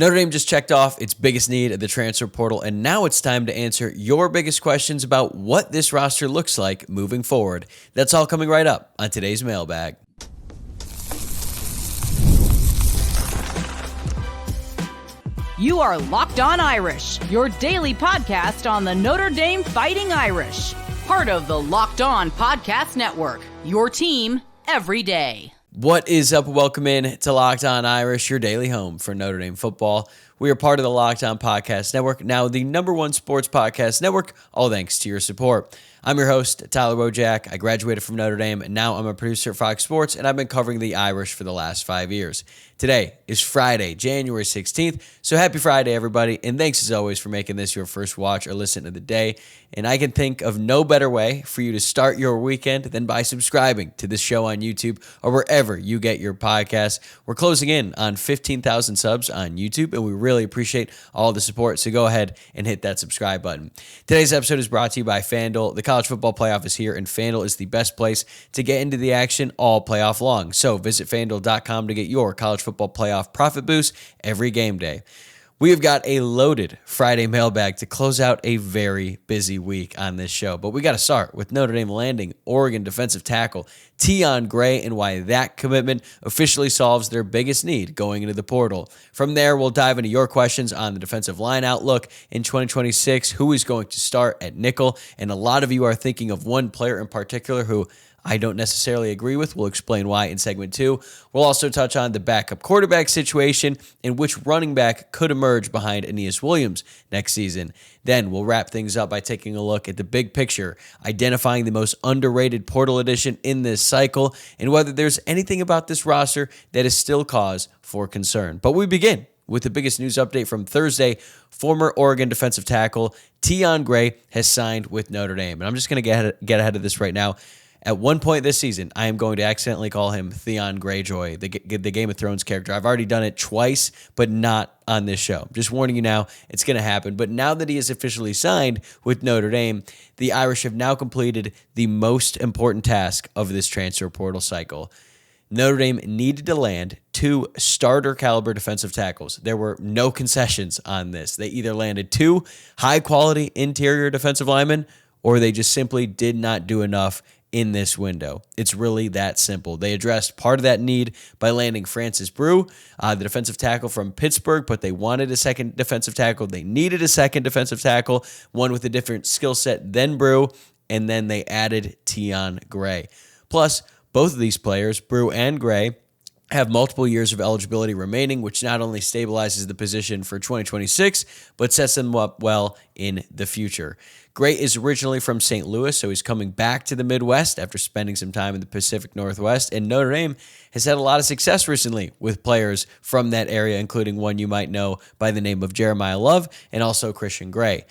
Notre Dame just checked off its biggest need at the transfer portal, and now it's time to answer your biggest questions about what this roster looks like moving forward. That's all coming right up on today's mailbag. You are Locked On Irish, your daily podcast on the Notre Dame Fighting Irish. Part of the Locked On Podcast Network, your team every day. What is up? Welcome in to Locked On Irish, your daily home for Notre Dame football. We are part of the Locked On Podcast Network, now the #1 sports podcast network, all thanks to your support. I'm your host, Tyler Wojciak. I graduated from Notre Dame, and now I'm a producer at Fox Sports, and I've been covering the Irish for the last 5 years. Today is Friday, January 16th, so happy Friday, everybody, and thanks as always for making this your first watch or listen of the day. And I can think of no better way for you to start your weekend than by subscribing to this show on YouTube or wherever you get your podcasts. We're closing in on 15,000 subs on YouTube, and we really appreciate all the support, so go ahead and hit that subscribe button. Today's episode is brought to you by FanDuel. The college football playoff is here, and FanDuel is the best place to get into the action all playoff long. So visit FanDuel.com to get your college football playoff profit boost every game day. We have got a loaded Friday mailbag to close out a very busy week on this show. But we got to start with Notre Dame landing Oregon defensive tackle Tionne Gray and why that commitment officially solves their biggest need going into the portal. From there, we'll dive into your questions on the defensive line outlook in 2026, who is going to start at nickel, and a lot of you are thinking of one player in particular who I don't necessarily agree with. We'll explain why in segment 2. We'll also touch on the backup quarterback situation and which running back could emerge behind AneYas Williams next season. Then we'll wrap things up by taking a look at the big picture, identifying the most underrated portal addition in this cycle, and whether there's anything about this roster that is still cause for concern. But we begin with the biggest news update from Thursday. Former Oregon defensive tackle Tionne Gray has signed with Notre Dame. And I'm just going to get ahead of this right now. At one point this season, I am going to accidentally call him Theon Greyjoy, the Game of Thrones character. I've already done it twice, but not on this show. Just warning you now, it's going to happen. But now that he is officially signed with Notre Dame, the Irish have now completed the most important task of this transfer portal cycle. Notre Dame needed to land 2 starter-caliber defensive tackles. There were no concessions on this. They either landed 2 high-quality interior defensive linemen, or they just simply did not do enough in this window. It's really that simple. They addressed part of that need by landing Francis Brewu, the defensive tackle from Pittsburgh, but they wanted a second defensive tackle. They needed a second defensive tackle, one with a different skill set than Brewu, and then they added Tionne Gray. Plus, both of these players, Brewu and Gray, have multiple years of eligibility remaining, which not only stabilizes the position for 2026, but sets them up well in the future. Gray is originally from St. Louis, so he's coming back to the Midwest after spending some time in the Pacific Northwest, and Notre Dame has had a lot of success recently with players from that area, including one you might know by the name of Jeremiah Love and also Christian Gray.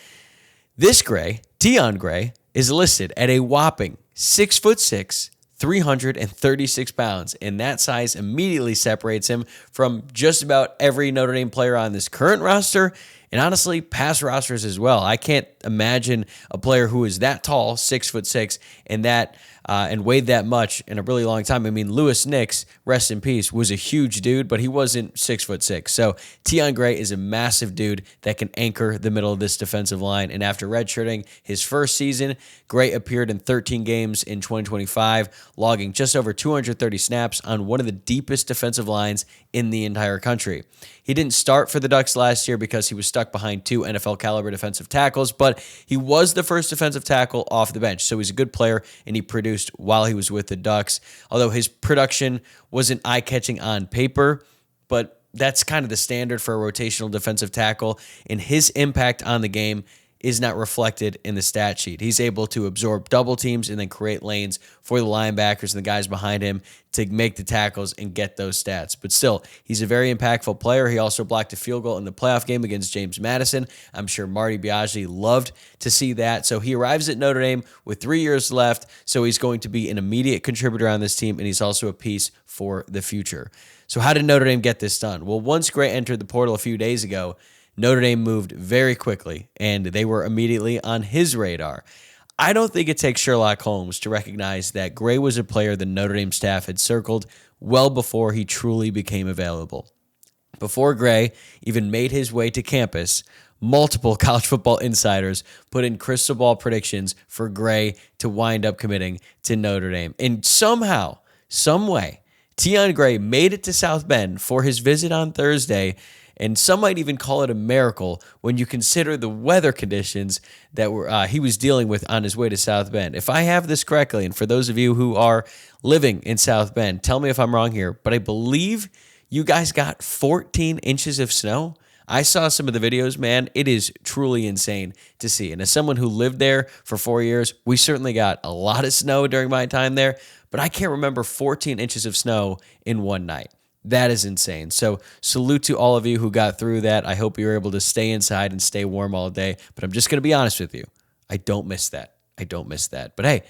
This Gray, Tionne Gray, is listed at a whopping 6'6", 336 pounds, and that size immediately separates him from just about every Notre Dame player on this current roster, and honestly, past rosters as well. I can't imagine a player who is that tall, 6'6", and weighed that much in a really long time. I mean, Louis Nix, rest in peace, was a huge dude, but he wasn't 6'6". So Tionne Gray is a massive dude that can anchor the middle of this defensive line. And after redshirting his first season, Gray appeared in 13 games in 2025, logging just over 230 snaps on one of the deepest defensive lines in the entire country. He didn't start for the Ducks last year because he was stuck behind 2 NFL-caliber defensive tackles, but he was the first defensive tackle off the bench, so he's a good player, and he produced while he was with the Ducks, although his production wasn't eye-catching on paper, but that's kind of the standard for a rotational defensive tackle, and his impact on the game is not reflected in the stat sheet. He's able to absorb double teams and then create lanes for the linebackers and the guys behind him to make the tackles and get those stats. But still, he's a very impactful player. He also blocked a field goal in the playoff game against James Madison. I'm sure Marty Biaggi loved to see that. So he arrives at Notre Dame with 3 years left, so he's going to be an immediate contributor on this team, and he's also a piece for the future. So how did Notre Dame get this done? Well, once Gray entered the portal a few days ago, Notre Dame moved very quickly, and they were immediately on his radar. I don't think it takes Sherlock Holmes to recognize that Gray was a player the Notre Dame staff had circled well before he truly became available. Before Gray even made his way to campus, multiple college football insiders put in crystal ball predictions for Gray to wind up committing to Notre Dame. And somehow, some way, Tionne Gray made it to South Bend for his visit on Thursday, and some might even call it a miracle when you consider the weather conditions that he was dealing with on his way to South Bend. If I have this correctly, and for those of you who are living in South Bend, tell me if I'm wrong here, but I believe you guys got 14 inches of snow. I saw some of the videos, man. It is truly insane to see. And as someone who lived there for 4 years, we certainly got a lot of snow during my time there, but I can't remember 14 inches of snow in one night. That is insane. So salute to all of you who got through that. I hope you were able to stay inside and stay warm all day. But I'm just going to be honest with you. I don't miss that. But hey,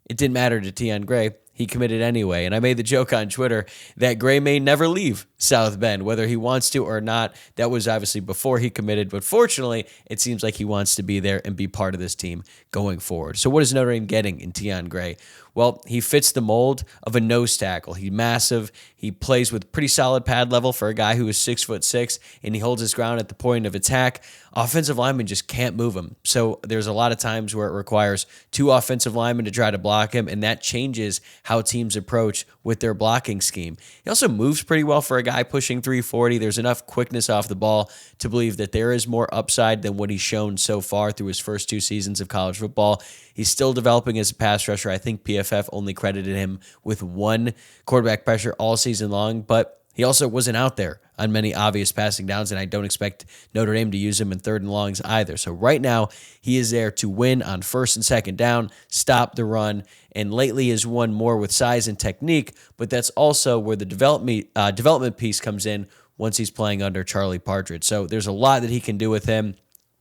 it didn't matter to Tionne Gray. He committed anyway. And I made the joke on Twitter that Gray may never leave South Bend, whether he wants to or not. That was obviously before he committed. But fortunately, it seems like he wants to be there and be part of this team going forward. So what is Notre Dame getting in Tionne Gray? Well, he fits the mold of a nose tackle. He's massive. He plays with pretty solid pad level for a guy who is 6'6", and he holds his ground at the point of attack. Offensive linemen just can't move him. So there's a lot of times where it requires two offensive linemen to try to block him, and that changes how teams approach with their blocking scheme. He also moves pretty well for a guy pushing 340. There's enough quickness off the ball to believe that there is more upside than what he's shown so far through his first 2 seasons of college football. He's still developing as a pass rusher. I think PFF only credited him with 1 quarterback pressure all season long, but he also wasn't out there on many obvious passing downs, and I don't expect Notre Dame to use him in 3rd and longs either. So right now, he is there to win on 1st and 2nd down, stop the run, and lately has won more with size and technique, but that's also where the development piece comes in once he's playing under Charlie Partridge. So there's a lot that he can do with him.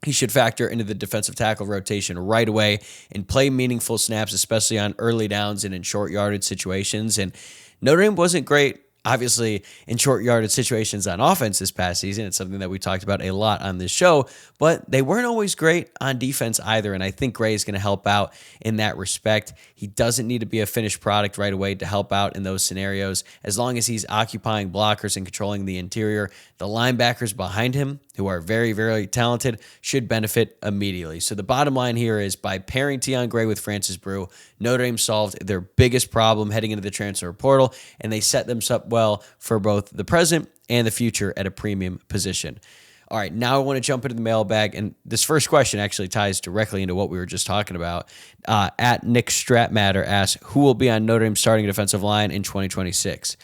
He should factor into the defensive tackle rotation right away and play meaningful snaps, especially on early downs and in short yardage situations. And Notre Dame wasn't great, obviously, in short yardage situations on offense this past season. It's something that we talked about a lot on this show, but they weren't always great on defense either. And I think Gray is going to help out in that respect. He doesn't need to be a finished product right away to help out in those scenarios. As long as he's occupying blockers and controlling the interior, the linebackers behind him, who are very, very talented, should benefit immediately. So the bottom line here is by pairing Tionne Gray with Francis Brewu, Notre Dame solved their biggest problem heading into the transfer portal, and they set themselves up well for both the present and the future at a premium position. All right, now I want to jump into the mailbag, and this first question actually ties directly into what we were just talking about. At Nick Stratmatter asks, who will be on Notre Dame's starting defensive line in 2026?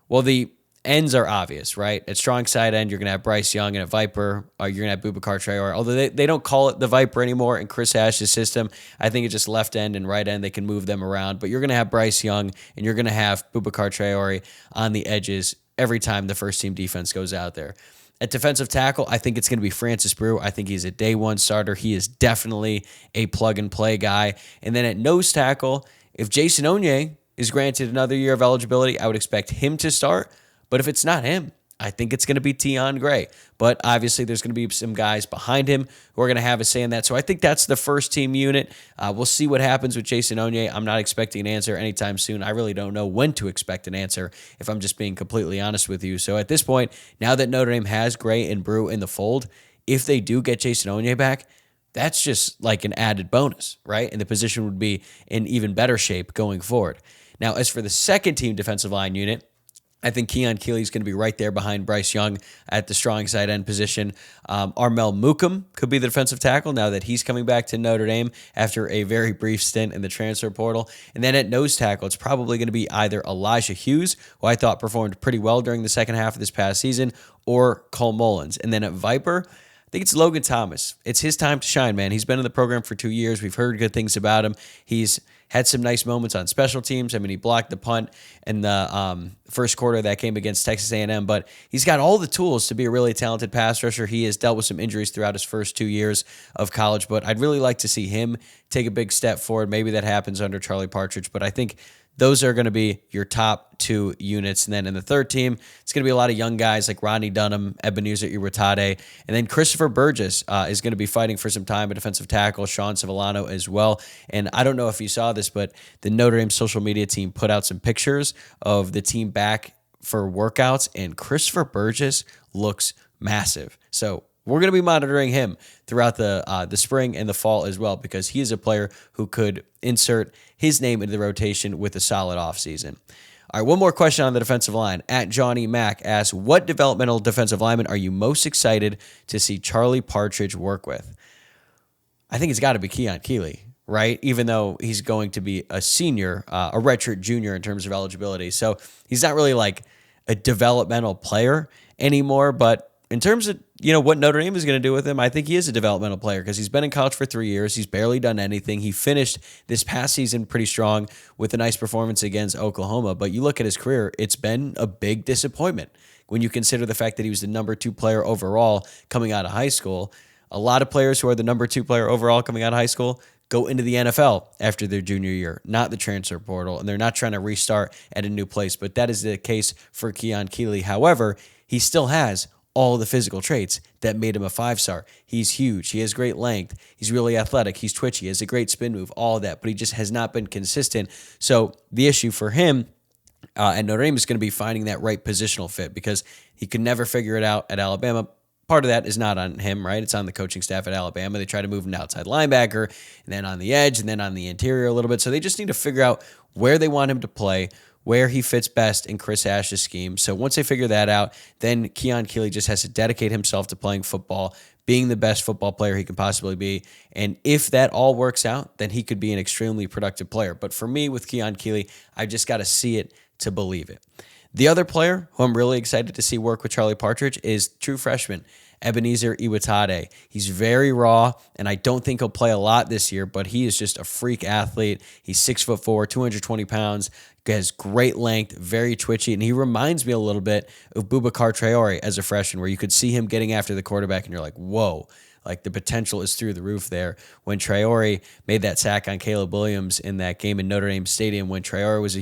Well, the ends are obvious, right? At strong side end, you're going to have Bryce Young, and at Viper, you're going to have Boubacar Traore. Although they don't call it the Viper anymore in Chris Ash's system, I think it's just left end and right end. They can move them around, but you're going to have Bryce Young, and you're going to have Boubacar Traore on the edges every time the first team defense goes out there. At defensive tackle, I think it's going to be Francis Brewu. I think he's a day one starter. He is definitely a plug-and-play guy. And then at nose tackle, if Jason Onye is granted another year of eligibility, I would expect him to start. But if it's not him, I think it's going to be Tionne Gray. But obviously, there's going to be some guys behind him who are going to have a say in that. So I think that's the first team unit. We'll see what happens with Jason Onye. I'm not expecting an answer anytime soon. I really don't know when to expect an answer, if I'm just being completely honest with you. So at this point, now that Notre Dame has Gray and Brewu in the fold, if they do get Jason Onye back, that's just like an added bonus, right? And the position would be in even better shape going forward. Now, as for the second team defensive line unit, I think Keon Keeley is going to be right there behind Bryce Young at the strong side end position. Armel Mukam could be the defensive tackle now that he's coming back to Notre Dame after a very brief stint in the transfer portal. And then at nose tackle, it's probably going to be either Elijah Hughes, who I thought performed pretty well during the second half of this past season, or Cole Mullins. And then at Viper, I think it's Logan Thomas. It's his time to shine, man. He's been in the program for 2 years. We've heard good things about him. He's had some nice moments on special teams. I mean, he blocked the punt in the first quarter of that game against Texas A&M, but he's got all the tools to be a really talented pass rusher. He has dealt with some injuries throughout his first 2 years of college, but I'd really like to see him take a big step forward. Maybe that happens under Charlie Partridge, but I think those are going to be your top 2 units. And then in the third team, it's going to be a lot of young guys like Rodney Dunham, Ebenezer Iwatade, and then Christopher Burgess is going to be fighting for some time at defensive tackle, Sean Civillano as well. And I don't know if you saw this, but the Notre Dame social media team put out some pictures of the team back for workouts, and Christopher Burgess looks massive. So we're going to be monitoring him throughout the spring and the fall as well, because he is a player who could insert his name into the rotation with a solid offseason. All right, one more question on the defensive line. At Johnny Mack asks, what developmental defensive lineman are you most excited to see Charlie Partridge work with? I think it's got to be Keon Keeley, right? Even though he's going to be a senior, a redshirt junior in terms of eligibility. So he's not really like a developmental player anymore, but in terms of, what Notre Dame is going to do with him, I think he is a developmental player because he's been in college for 3 years. He's barely done anything. He finished this past season pretty strong with a nice performance against Oklahoma. But you look at his career, it's been a big disappointment when you consider the fact that he was the number 2 player overall coming out of high school. A lot of players who are the number 2 player overall coming out of high school go into the NFL after their junior year, not the transfer portal, and they're not trying to restart at a new place. But that is the case for Keon Keeley. However, he still has all the physical traits that made him a 5-star. He's huge. He has great length. He's really athletic. He's twitchy. He has a great spin move, all of that, but he just has not been consistent. So the issue for him at Notre Dame is going to be finding that right positional fit, because he could never figure it out at Alabama. Part of that is not on him, right? It's on the coaching staff at Alabama. They try to move him to outside linebacker, and then on the edge, and then on the interior a little bit. So they just need to figure out where they want him to play, where he fits best in Chris Ash's scheme. So once they figure that out, then Keon Keeley just has to dedicate himself to playing football, being the best football player he can possibly be. And if that all works out, then he could be an extremely productive player. But for me, with Keon Keeley, I just got to see it to believe it. The other player who I'm really excited to see work with Charlie Partridge is true freshman Ebenezer Iwatade. He's very raw, and I don't think he'll play a lot this year, but he is just a freak athlete. He's 6'4", 220 pounds, has great length, very twitchy, and he reminds me a little bit of Boubacar Traore as a freshman, where you could see him getting after the quarterback, and you're like, whoa. Like, the potential is through the roof there. When Traore made that sack on Caleb Williams in that game in Notre Dame Stadium, when Traore was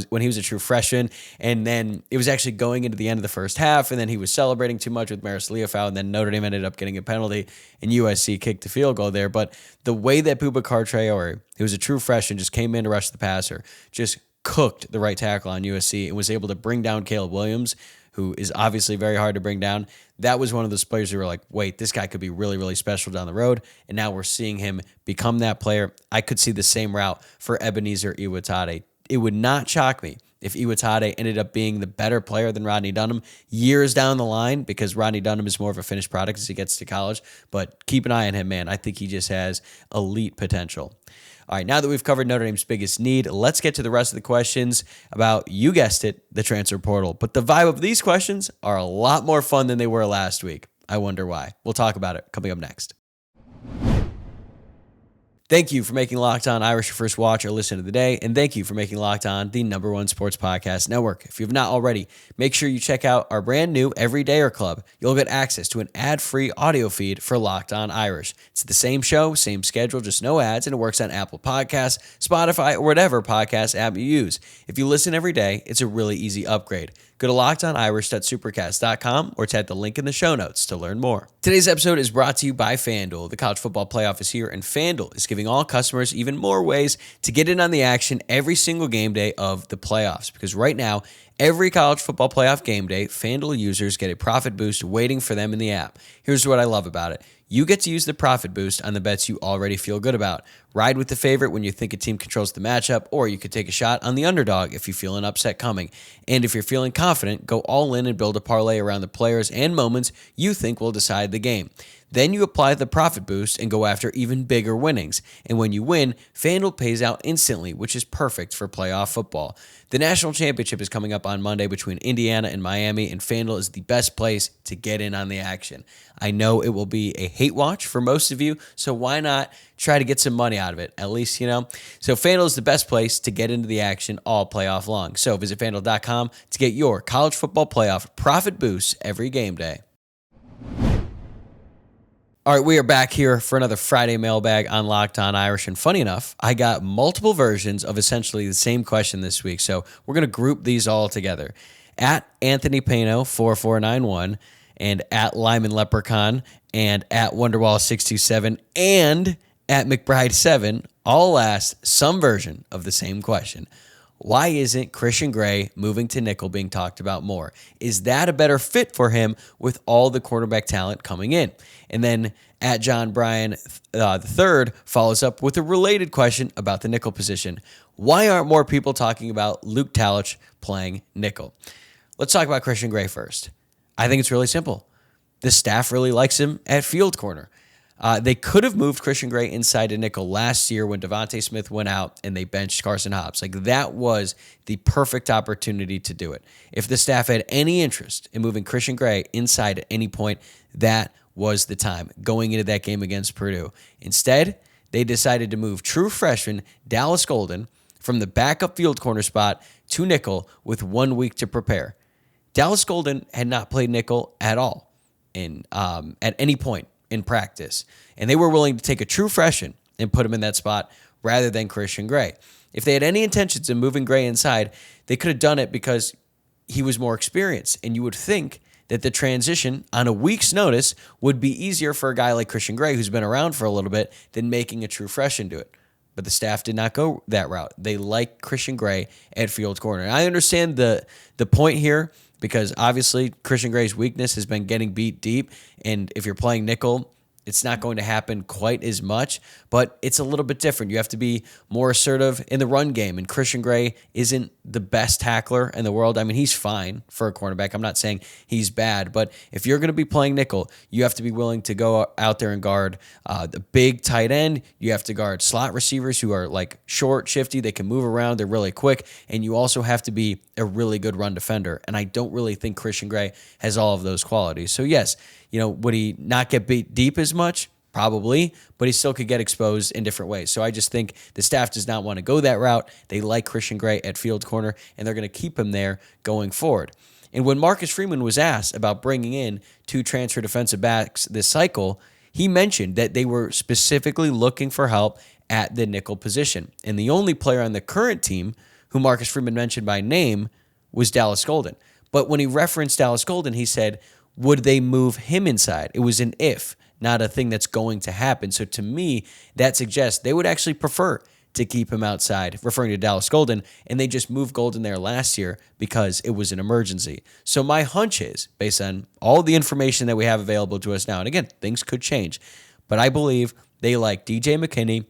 when he was a true freshman, and then it was actually going into the end of the first half, and then he was celebrating too much with Maris Leofau, and then Notre Dame ended up getting a penalty, and USC kicked the field goal there. But the way that Boubacar Traore, who was a true freshman, just came in to rush the passer, just cooked the right tackle on USC and was able to bring down Caleb Williams, who is obviously very hard to bring down. That was one of those players who were like, wait, this guy could be really, really special down the road. And now we're seeing him become that player. I could see the same route for Ebenezer Iwatade. It would not shock me if Iwatade ended up being the better player than Rodney Dunham years down the line, because Rodney Dunham is more of a finished product as he gets to college. But keep an eye on him, man. I think he just has elite potential. All right, now that we've covered Notre Dame's biggest need, let's get to the rest of the questions about, you guessed it, the transfer portal. But the vibe of these questions are a lot more fun than they were last week. I wonder why. We'll talk about it coming up next. Thank you for making Locked On Irish your first watch or listen of the day, and thank you for making Locked On the #1 sports podcast network. If you've not already, make sure you check out our brand new Everydayer Club. You'll get access to an ad-free audio feed for Locked On Irish. It's the same show, same schedule, just no ads, and it works on Apple Podcasts, Spotify, or whatever podcast app you use. If you listen every day, it's a really easy upgrade. Go to LockedOnIrish.supercast.com or tap the link in the show notes to learn more. Today's episode is brought to you by FanDuel. The college football playoff is here, and FanDuel is giving all customers even more ways to get in on the action every single game day of the playoffs. Because right now, every college football playoff game day, FanDuel users get a profit boost waiting for them in the app. Here's what I love about it. You get to use the profit boost on the bets you already feel good about. Ride with the favorite when you think a team controls the matchup, or you could take a shot on the underdog if you feel an upset coming. And if you're feeling confident, go all in and build a parlay around the players and moments you think will decide the game. Then you apply the profit boost and go after even bigger winnings. And when you win, FanDuel pays out instantly, which is perfect for playoff football. The national championship is coming up on Monday between Indiana and Miami, and FanDuel is the best place to get in on the action. I know it will be a hate watch for most of you, so why not try to get some money out of it, at least, So FanDuel is the best place to get into the action all playoff long. So visit FanDuel.com to get your college football playoff profit boost every game day. All right, we are back here for another Friday Mailbag on Locked On Irish, and funny enough, I got multiple versions of essentially the same question this week, so we're going to group these all together. At Anthony Pano 4491, and at Lyman Leprechaun, and at Wonderwall627, and at McBride7 all asked some version of the same question. Why isn't Christian Gray moving to nickel being talked about more? Is that a better fit for him with all the quarterback talent coming in? And then at John Bryan the third follows up with a related question about the nickel position. Why aren't more people talking about Luke Talich playing nickel? Let's talk about Christian Gray first. I think it's really simple. The staff really likes him at field corner. They could have moved Christian Gray inside to nickel last year when Devontae Smith went out and they benched Carson Hobbs. Like, that was the perfect opportunity to do it. If the staff had any interest in moving Christian Gray inside at any point, that was the time going into that game against Purdue. Instead, they decided to move true freshman Dallas Golden from the backup field corner spot to nickel with 1 week to prepare. Dallas Golden had not played nickel at all at any point in practice, and they were willing to take a true freshman and put him in that spot rather than Christian Gray. If they had any intentions of moving Gray inside, they could have done it because he was more experienced, and you would think that the transition on a week's notice would be easier for a guy like Christian Gray, who's been around for a little bit, than making a true freshman do it. But the staff did not go that route. They like Christian Gray at field corner. And I understand the point here, because obviously Christian Gray's weakness has been getting beat deep, and if you're playing nickel, it's not going to happen quite as much, but it's a little bit different. You have to be more assertive in the run game, and Christian Gray isn't the best tackler in the world. I mean, he's fine for a cornerback. I'm not saying he's bad, but if you're going to be playing nickel, you have to be willing to go out there and guard the big tight end. You have to guard slot receivers who are like short, shifty. They can move around. They're really quick, and you also have to be a really good run defender, and I don't really think Christian Gray has all of those qualities. So yes, would he not get beat deep as much? Probably, but he still could get exposed in different ways. So I just think the staff does not want to go that route. They like Christian Gray at field corner, and they're going to keep him there going forward. And when Marcus Freeman was asked about bringing in 2 transfer defensive backs this cycle, he mentioned that they were specifically looking for help at the nickel position. And the only player on the current team who Marcus Freeman mentioned by name was Dallas Golden. But when he referenced Dallas Golden, he said, would they move him inside? It was an if, not a thing that's going to happen. So to me, that suggests they would actually prefer to keep him outside, referring to Dallas Golden, and they just moved Golden there last year because it was an emergency. So my hunch is, based on all the information that we have available to us now, and again, things could change, but I believe they like DJ McKinney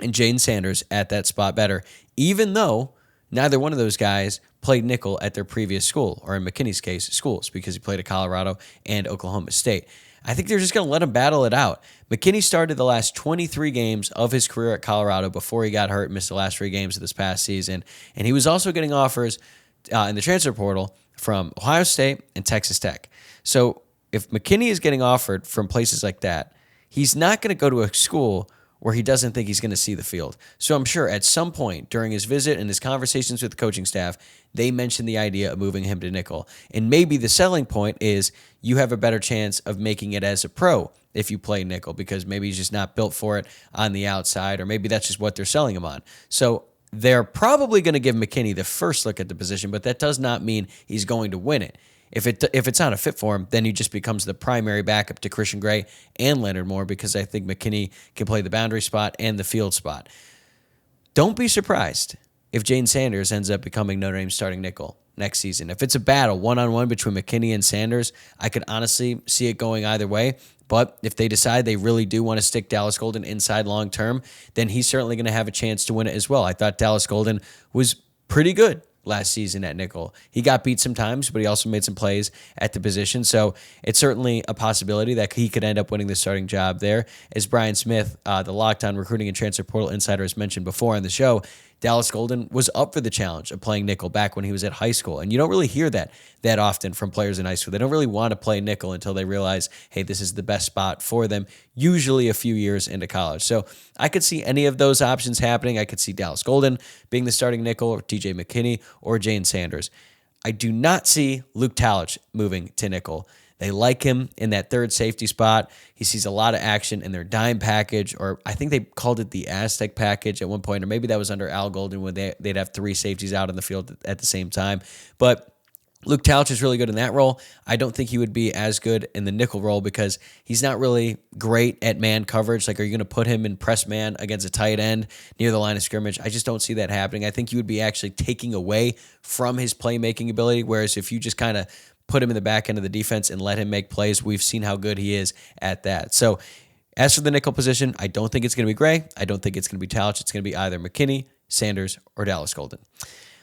and Jaden Sanders at that spot better, even though neither one of those guys played nickel at their previous school, or in McKinney's case, schools, because he played at Colorado and Oklahoma State. I think they're just going to let him battle it out. McKinney started the last 23 games of his career at Colorado before he got hurt and missed the last 3 games of this past season. And he was also getting offers in the transfer portal from Ohio State and Texas Tech. So if McKinney is getting offered from places like that, he's not going to go to a school where he doesn't think he's going to see the field. So I'm sure at some point during his visit and his conversations with the coaching staff, they mentioned the idea of moving him to nickel. And maybe the selling point is you have a better chance of making it as a pro if you play nickel, because maybe he's just not built for it on the outside, or maybe that's just what they're selling him on. So they're probably going to give McKinney the first look at the position, but that does not mean he's going to win it. If it's not a fit for him, then he just becomes the primary backup to Christian Gray and Leonard Moore, because I think McKinney can play the boundary spot and the field spot. Don't be surprised if Jaden Sanders ends up becoming Notre Dame's starting nickel next season. If it's a battle one-on-one between McKinney and Sanders, I could honestly see it going either way. But if they decide they really do want to stick Dallas Golden inside long-term, then he's certainly going to have a chance to win it as well. I thought Dallas Golden was pretty good last season at nickel. He got beat sometimes, but he also made some plays at the position. So it's certainly a possibility that he could end up winning the starting job there. As Brian Smith, the Locked On Recruiting and Transfer Portal Insider, has mentioned before on the show, Dallas Golden was up for the challenge of playing nickel back when he was at high school. And you don't really hear that often from players in high school. They don't really want to play nickel until they realize, hey, this is the best spot for them, usually a few years into college. So I could see any of those options happening. I could see Dallas Golden being the starting nickel, or DJ McKinney, or Jaden Sanders. I do not see Luke Talich moving to nickel. They like him in that third safety spot. He sees a lot of action in their dime package, or I think they called it the Aztec package at one point, or maybe that was under Al Golden when they'd have 3 safeties out in the field at the same time. But Luke Talich is really good in that role. I don't think he would be as good in the nickel role because he's not really great at man coverage. Like, are you going to put him in press man against a tight end near the line of scrimmage? I just don't see that happening. I think you would be actually taking away from his playmaking ability, whereas if you just kind of put him in the back end of the defense and let him make plays, we've seen how good he is at that. So as for the nickel position, I don't think it's going to be Gray. I don't think it's going to be Talich. It's going to be either McKinney, Sanders, or Dallas Golden.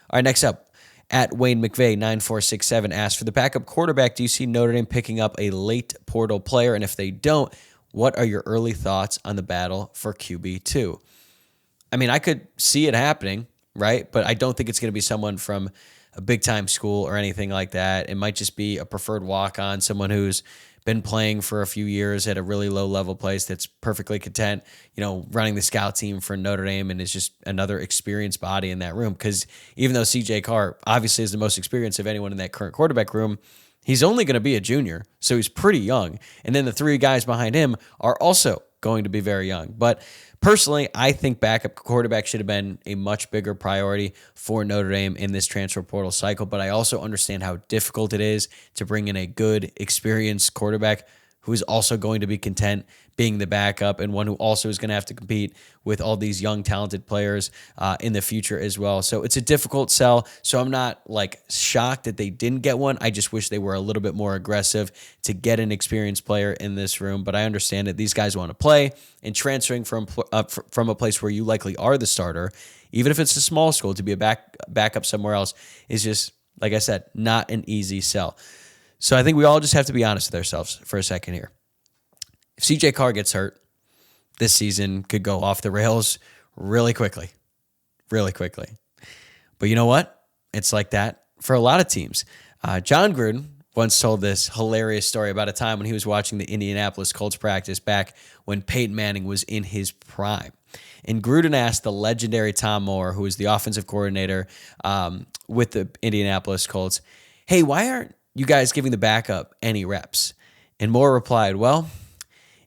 All right, next up. At Wayne McVeigh, 9467 asks, for the backup quarterback, do you see Notre Dame picking up a late portal player? And if they don't, what are your early thoughts on the battle for QB2? I mean, I could see it happening, right? But I don't think it's going to be someone from a big-time school or anything like that. It might just be a preferred walk-on, someone who's been playing for a few years at a really low-level place that's perfectly content, running the scout team for Notre Dame and is just another experienced body in that room. Because even though C.J. Carr obviously is the most experienced of anyone in that current quarterback room, he's only going to be a junior, so he's pretty young. And then the three guys behind him are also going to be very young. But personally, I think backup quarterback should have been a much bigger priority for Notre Dame in this transfer portal cycle, but I also understand how difficult it is to bring in a good, experienced quarterback who is also going to be content being the backup and one who also is going to have to compete with all these young, talented players in the future as well. So it's a difficult sell. So I'm not shocked that they didn't get one. I just wish they were a little bit more aggressive to get an experienced player in this room. But I understand that these guys want to play, and transferring from a place where you likely are the starter, even if it's a small school, to be a backup somewhere else is just, like I said, not an easy sell. So I think we all just have to be honest with ourselves for a second here. If C.J. Carr gets hurt, this season could go off the rails really quickly. But you know what? It's like that for a lot of teams. John Gruden once told this hilarious story about a time when he was watching the Indianapolis Colts practice back when Peyton Manning was in his prime. And Gruden asked the legendary Tom Moore, who was the offensive coordinator with the Indianapolis Colts, hey, why aren't you guys giving the backup any reps? And Moore replied, well,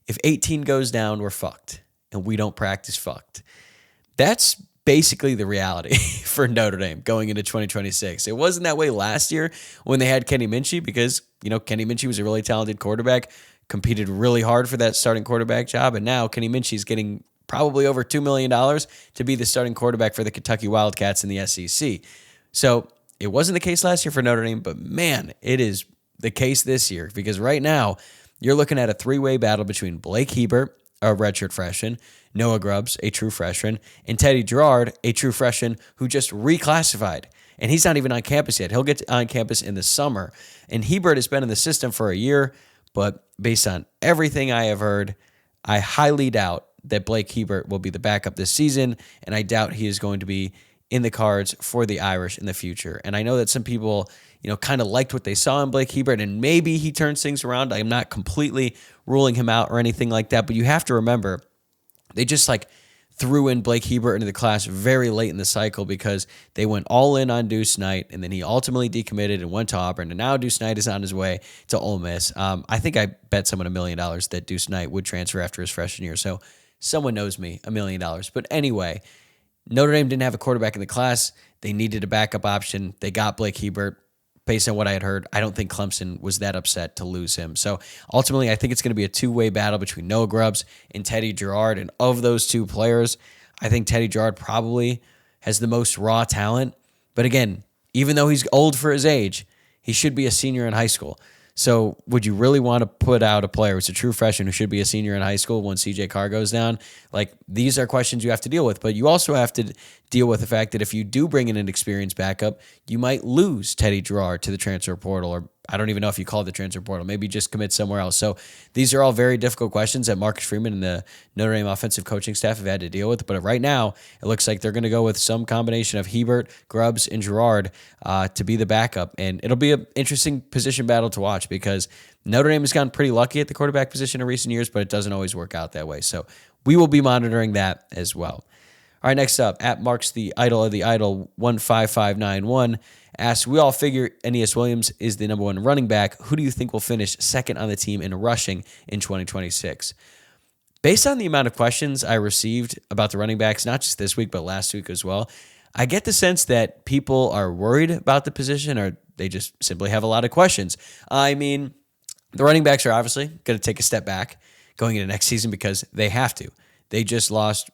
if 18 goes down, we're fucked, and we don't practice fucked. That's basically the reality for Notre Dame going into 2026. It wasn't that way last year when they had Kenny Minchey because, Kenny Minchey was a really talented quarterback, competed really hard for that starting quarterback job, and now Kenny Minchey's getting probably over $2 million to be the starting quarterback for the Kentucky Wildcats in the SEC. So it wasn't the case last year for Notre Dame, but man, it is the case this year because right now you're looking at a three-way battle between Blake Hebert, a redshirt freshman, Noah Grubbs, a true freshman, and Teddy Gerard, a true freshman who just reclassified. And he's not even on campus yet. He'll get on campus in the summer. And Hebert has been in the system for a year, but based on everything I have heard, I highly doubt that Blake Hebert will be the backup this season, and I doubt he is going to be in the cards for the Irish in the future. And I know that some people, kind of liked what they saw in Blake Hebert, and maybe he turns things around. I'm not completely ruling him out or anything like that, but you have to remember, they just threw in Blake Hebert into the class very late in the cycle because they went all in on Deuce Knight, and then he ultimately decommitted and went to Auburn, and now Deuce Knight is on his way to Ole Miss. I think I bet someone $1 million that Deuce Knight would transfer after his freshman year, so someone knows me, $1 million. But anyway, Notre Dame didn't have a quarterback in the class. They needed a backup option. They got Blake Hebert. Based on what I had heard, I don't think Clemson was that upset to lose him. So ultimately, I think it's going to be a two-way battle between Noah Grubbs and Teddy Gerard. And of those two players, I think Teddy Gerard probably has the most raw talent. But again, even though he's old for his age, he should be a senior in high school. So would you really want to put out a player who's a true freshman who should be a senior in high school when C.J. Carr goes down? These are questions you have to deal with. But you also have to deal with the fact that if you do bring in an experienced backup, you might lose Teddy Gerard to the transfer portal, or I don't even know if you call it the transfer portal. Maybe just commit somewhere else. So these are all very difficult questions that Marcus Freeman and the Notre Dame offensive coaching staff have had to deal with. But right now, it looks like they're going to go with some combination of Hebert, Grubbs, and Gerard to be the backup. And it'll be an interesting position battle to watch because Notre Dame has gotten pretty lucky at the quarterback position in recent years, but it doesn't always work out that way. So we will be monitoring that as well. All right, next up, at Marks the Idol of the Idol 15591 asks, we all figure AneYas Williams is the number one running back. Who do you think will finish second on the team in rushing in 2026? Based on the amount of questions I received about the running backs, not just this week, but last week as well, I get the sense that people are worried about the position, or They just simply have a lot of questions. I mean, the running backs are obviously going to take a step back going into next season because they have to. They just lost,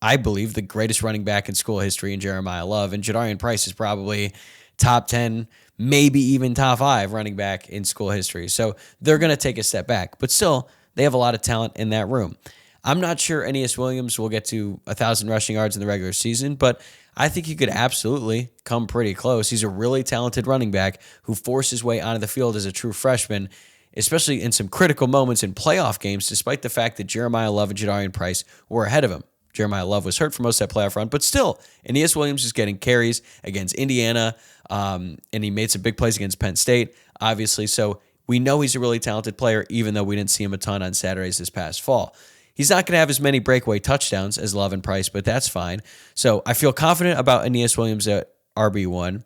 I believe, the greatest running back in school history in Jeremiah Love, and Jadarian Price is probably top 10, maybe even top 5 running back in school history. So they're going to take a step back, but still, they have a lot of talent in that room. I'm not sure AneYas Williams will get to 1,000 rushing yards in the regular season, but I think he could absolutely come pretty close. He's a really talented running back who forced his way onto the field as a true freshman, especially in some critical moments in playoff games, despite the fact that Jeremiah Love and Jadarian Price were ahead of him. Jeremiah Love was hurt for most of that playoff run, but still, AneYas Williams is getting carries against Indiana, and he made some big plays against Penn State, obviously. So we know he's a really talented player, even though we didn't see him a ton on Saturdays this past fall. He's not going to have as many breakaway touchdowns as Love and Price, but that's fine. So I feel confident about AneYas Williams at RB1.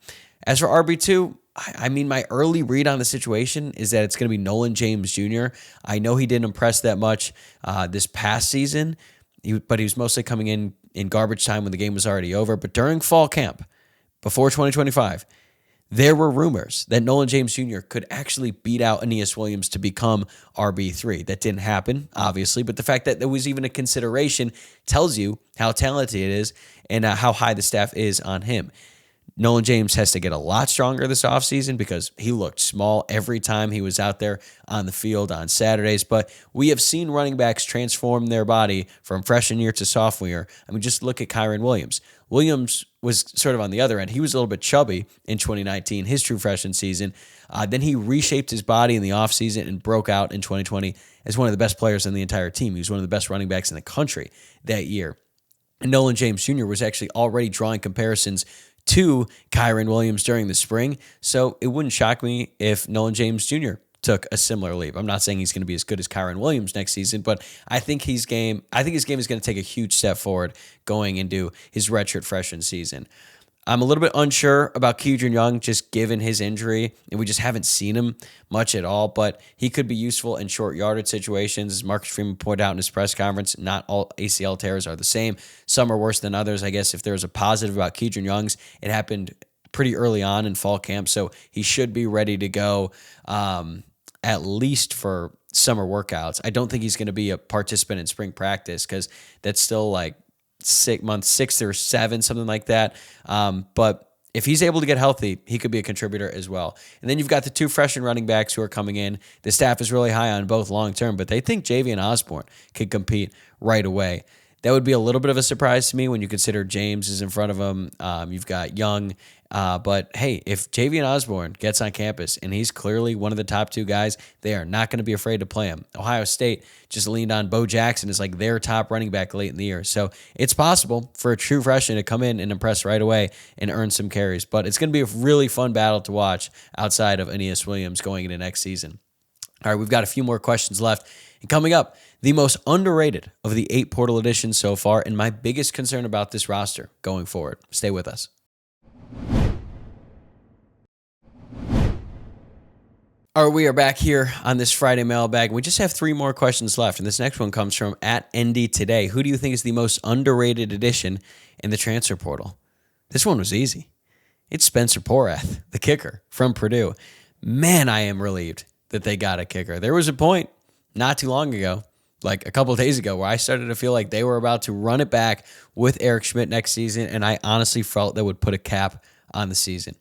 As for RB2, I mean, my early read on the situation is that it's going to be Nolan James Jr. I know he didn't impress that much this past season, but he was mostly coming in garbage time when the game was already over. But during fall camp, before 2025, there were rumors that Nolan James Jr. could actually beat out AneYas Williams to become RB3. That didn't happen, obviously, but the fact that there was even a consideration tells you how talented it is and how high the staff is on him. Nolan James has to get a lot stronger this offseason because he looked small every time he was out there on the field on Saturdays. But we have seen running backs transform their body from freshman year to sophomore year. I mean, just look at Kyren Williams. Williams was sort of on the other end. He was a little bit chubby in 2019, his true freshman season. Then he reshaped his body in the offseason and broke out in 2020 as one of the best players on the entire team. He was one of the best running backs in the country that year. And Nolan James Jr. was actually already drawing comparisons to Kyren Williams during the spring. So it wouldn't shock me if Nolan James Jr. took a similar leap. I'm not saying he's going to be as good as Kyren Williams next season, but I think his game is going to take a huge step forward going into his redshirt freshman season. I'm a little bit unsure about Kedron Young, just given his injury, and we just haven't seen him much at all, but he could be useful in short yardage situations. As Marcus Freeman pointed out in his press conference, not all ACL tears are the same. Some are worse than others. I guess if there's a positive about Kedron Young's, it happened pretty early on in fall camp, so he should be ready to go at least for summer workouts. I don't think he's going to be a participant in spring practice because that's still like month 6 or 7, something like that. But if he's able to get healthy, he could be a contributor as well. And then you've got the 2 freshman running backs who are coming in. The staff is really high on both long-term, but they think Javian Osborne could compete right away. That would be a little bit of a surprise to me when you consider James is in front of him. You've got Young. But hey, if Javian Osborne gets on campus and he's clearly one of the top 2 guys, they are not going to be afraid to play him. Ohio State just leaned on Bo Jackson as like their top running back late in the year. So it's possible for a true freshman to come in and impress right away and earn some carries. But it's going to be a really fun battle to watch outside of AneYas Williams going into next season. All right, we've got a few more questions left. And coming up, the most underrated of the 8 portal additions so far, and my biggest concern about this roster going forward. Stay with us. All right, we are back here on this Friday Mailbag. We just have 3 more questions left, and this next one comes from @ND Today. Who do you think is the most underrated addition in the transfer portal? This one was easy. It's Spencer Porath, the kicker from Purdue. Man, I am relieved that they got a kicker. There was a point not too long ago, like a couple of days ago, where I started to feel like they were about to run it back with Eric Schmidt next season, and I honestly felt that would put a cap on the season.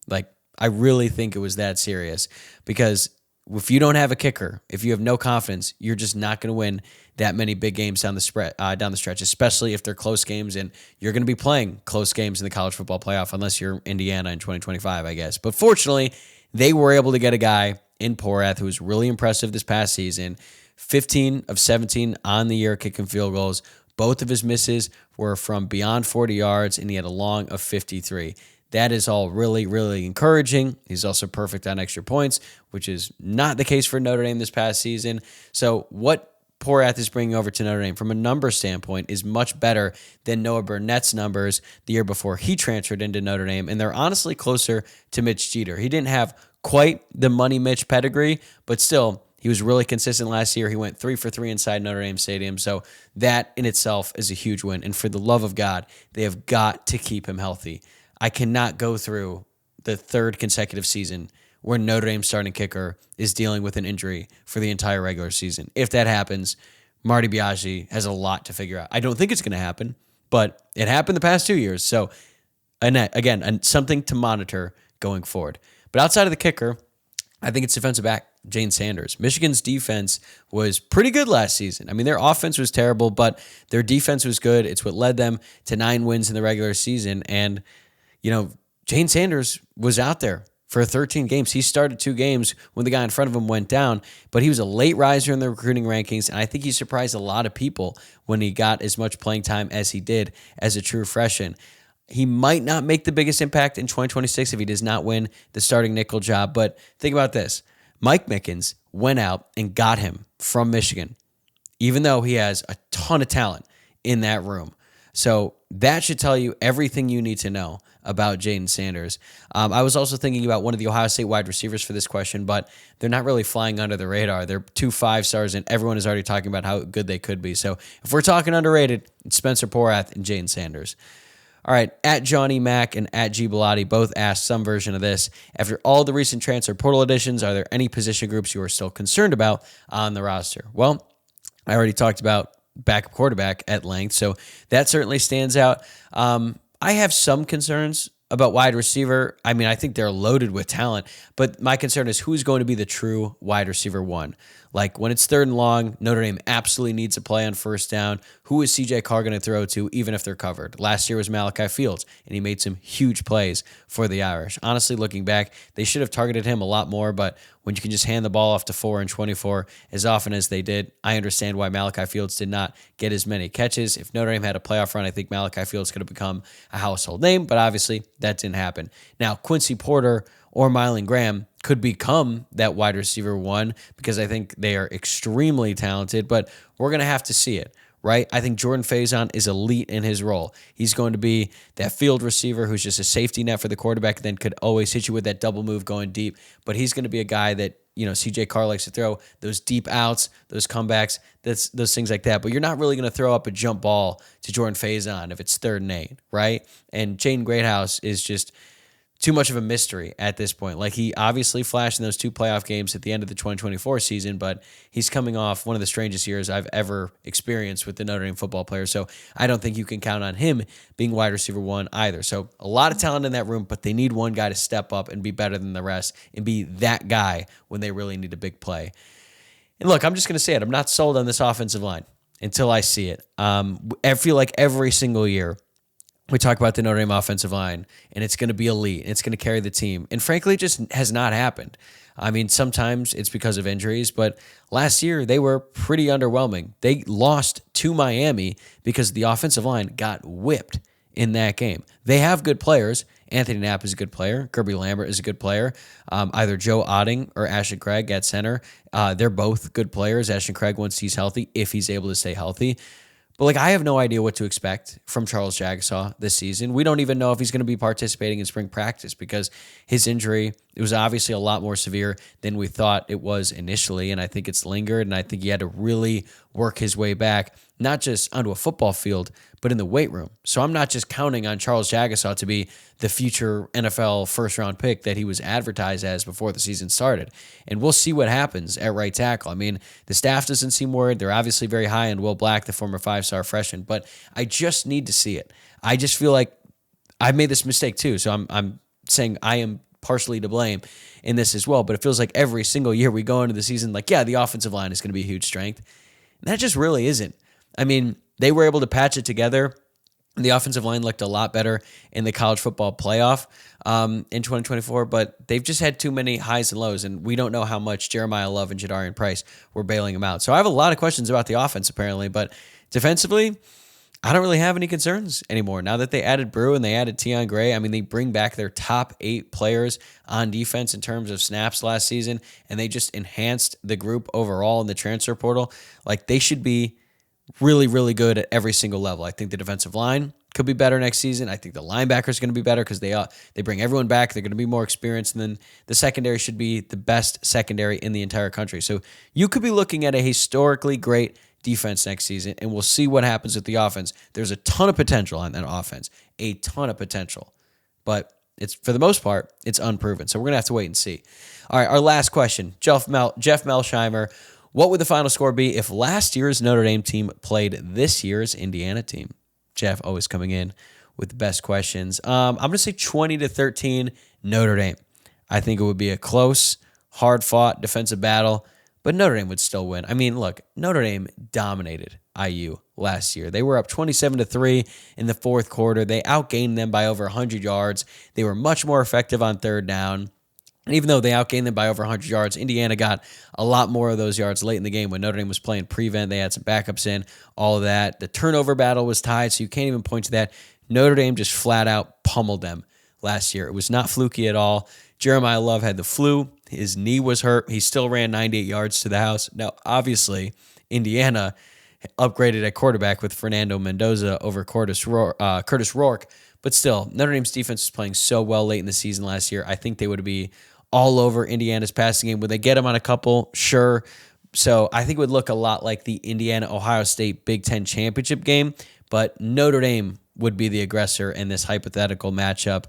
Like, I really think it was that serious, because if you don't have a kicker, if you have no confidence, you're just not going to win that many big games down the stretch, especially if they're close games, and you're going to be playing close games in the college football playoff unless you're Indiana in 2025, I guess. But fortunately, they were able to get a guy in Porath who was really impressive this past season. 15 of 17 on the year kicking field goals. Both of his misses were from beyond 40 yards, and he had a long of 53. That is all really, really encouraging. He's also perfect on extra points, which is not the case for Notre Dame this past season. So what Porath is bringing over to Notre Dame from a number standpoint is much better than Noah Burnett's numbers the year before he transferred into Notre Dame, and they're honestly closer to Mitch Jeter. He didn't have quite the Money Mitch pedigree, but still, he was really consistent last year. He went 3 for 3 inside Notre Dame Stadium, so that in itself is a huge win. And for the love of God, they have got to keep him healthy. I cannot go through the third consecutive season where Notre Dame's starting kicker is dealing with an injury for the entire regular season. If that happens, Marty Biaggi has a lot to figure out. I don't think it's going to happen, but it happened the past 2 years. So, again, something to monitor going forward. But outside of the kicker, I think it's defensive back, Jane Sanders. Michigan's defense was pretty good last season. I mean, their offense was terrible, but their defense was good. It's what led them to 9 wins in the regular season. And, Jane Sanders was out there for 13 games. He started 2 games when the guy in front of him went down, but he was a late riser in the recruiting rankings, and I think he surprised a lot of people when he got as much playing time as he did as a true freshman. He might not make the biggest impact in 2026 if he does not win the starting nickel job, but think about this. Mike Mickens went out and got him from Michigan, even though he has a ton of talent in that room. So that should tell you everything you need to know about Jaden Sanders. I was also thinking about one of the Ohio State wide receivers for this question, but they're not really flying under the radar. They're 2 5-stars, and everyone is already talking about how good they could be. So if we're talking underrated, it's Spencer Porath and Jaden Sanders. All right, at Johnny Mac and at G. Bellotti both asked some version of this. After all the recent transfer portal additions, are there any position groups you are still concerned about on the roster? Well, I already talked about backup quarterback at length, so that certainly stands out. I have some concerns about wide receiver. I mean, I think they're loaded with talent, but my concern is who's going to be the true wide receiver one. Like when it's 3rd and long, Notre Dame absolutely needs a play on 1st down. Who is CJ Carr going to throw to, even if they're covered? Last year was Malachi Fields, and he made some huge plays for the Irish. Honestly, looking back, they should have targeted him a lot more, but when you can just hand the ball off to 4 and 24 as often as they did, I understand why Malachi Fields did not get as many catches. If Notre Dame had a playoff run, I think Malachi Fields could have become a household name, but obviously that didn't happen. Now, Quincy Porter or Mylan Graham could become that wide receiver one because I think they are extremely talented, but we're going to have to see it, right? I think Jordan Faison is elite in his role. He's going to be that field receiver who's just a safety net for the quarterback, then could always hit you with that double move going deep, but he's going to be a guy that, CJ Carr likes to throw those deep outs, those comebacks, those things like that. But you're not really going to throw up a jump ball to Jordan Faison if it's 3rd and 8, right? And Jaden Greathouse is just too much of a mystery at this point. Like, he obviously flashed in those 2 playoff games at the end of the 2024 season, but he's coming off one of the strangest years I've ever experienced with the Notre Dame football player. So I don't think you can count on him being wide receiver one either. So a lot of talent in that room, but they need one guy to step up and be better than the rest and be that guy when they really need a big play. And look, I'm just going to say it. I'm not sold on this offensive line until I see it. I feel like every single year we talk about the Notre Dame offensive line, and it's going to be elite, and it's going to carry the team. And frankly, it just has not happened. I mean, sometimes it's because of injuries, but last year they were pretty underwhelming. They lost to Miami because the offensive line got whipped in that game. They have good players. Anthony Knapp is a good player. Kirby Lambert is a good player. Either Joe Otting or Ashton Craig at center. They're both good players. Ashton Craig, once he's healthy, if he's able to stay healthy. But I have no idea what to expect from Charles Jagasaw this season. We don't even know if he's going to be participating in spring practice because his injury, it was obviously a lot more severe than we thought it was initially, and I think it's lingered, and I think he had to really work his way back, not just onto a football field, but in the weight room. So I'm not just counting on Charles Jagasaw to be the future NFL first-round pick that he was advertised as before the season started. And we'll see what happens at right tackle. I mean, the staff doesn't seem worried. They're obviously very high on Will Black, the former 5-star freshman, but I just need to see it. I just feel like I've made this mistake too, so I'm saying I am partially to blame in this as well, but it feels like every single year we go into the season the offensive line is going to be a huge strength. And that just really isn't. I mean, they were able to patch it together. The offensive line looked a lot better in the college football playoff in 2024, but they've just had too many highs and lows, and we don't know how much Jeremiah Love and Jadarian Price were bailing them out. So I have a lot of questions about the offense, apparently, but defensively, I don't really have any concerns anymore. Now that they added Brew and they added Tionne Gray, I mean, they bring back their top 8 players on defense in terms of snaps last season, and they just enhanced the group overall in the transfer portal. They should be really, really good at every single level. I think the defensive line could be better next season. I think the linebackers are going to be better because they bring everyone back. They're going to be more experienced, and then the secondary should be the best secondary in the entire country. So you could be looking at a historically great defense next season, and we'll see what happens with the offense. There's a ton of potential on that offense, a ton of potential. But it's for the most part, it's unproven. So we're going to have to wait and see. All right, our last question, Jeff Melsheimer. What would the final score be if last year's Notre Dame team played this year's Indiana team? Jeff always coming in with the best questions. I'm going to say 20-13 Notre Dame. I think it would be a close, hard-fought defensive battle, but Notre Dame would still win. I mean, look, Notre Dame dominated IU last year. They were up 27-3 in the fourth quarter. They outgained them by over 100 yards. They were much more effective on third down. And even though they outgained them by over 100 yards, Indiana got a lot more of those yards late in the game when Notre Dame was playing prevent. They had some backups in, all of that. The turnover battle was tied, so you can't even point to that. Notre Dame just flat out pummeled them last year. It was not fluky at all. Jeremiah Love had the flu. His knee was hurt. He still ran 98 yards to the house. Now, obviously, Indiana upgraded at quarterback with Fernando Mendoza over Curtis Rourke. But still, Notre Dame's defense was playing so well late in the season last year. I think they would be all over Indiana's passing game. Would they get them on a couple? Sure. So I think it would look a lot like the Indiana-Ohio State Big Ten championship game, but Notre Dame would be the aggressor in this hypothetical matchup,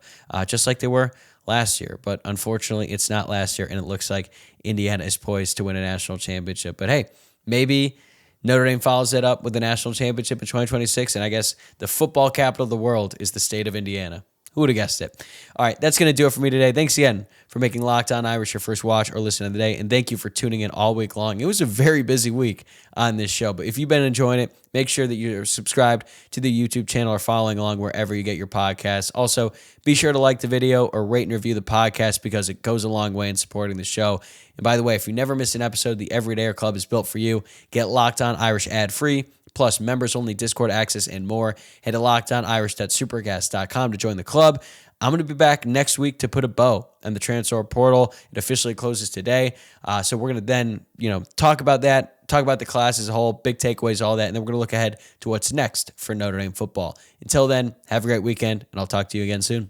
just like they were last year. But unfortunately, it's not last year, and it looks like Indiana is poised to win a national championship. But hey, maybe Notre Dame follows it up with the national championship in 2026, and I guess the football capital of the world is the state of Indiana. Who would have guessed it? All right, that's going to do it for me today. Thanks again for making Locked On Irish your first watch or listen of the day, and thank you for tuning in all week long. It was a very busy week on this show, but if you've been enjoying it, make sure that you're subscribed to the YouTube channel or following along wherever you get your podcasts. Also, be sure to like the video or rate and review the podcast because it goes a long way in supporting the show. And by the way, if you never miss an episode, the Everydayer Club is built for you. Get Locked On Irish ad-free, plus members-only Discord access and more. Head to LockedOnIrish.supercast.com to join the club. I'm going to be back next week to put a bow on the transfer portal. It officially closes today. So we're going to then, talk about that, talk about the class as a whole, big takeaways, all that, and then we're going to look ahead to what's next for Notre Dame football. Until then, have a great weekend, and I'll talk to you again soon.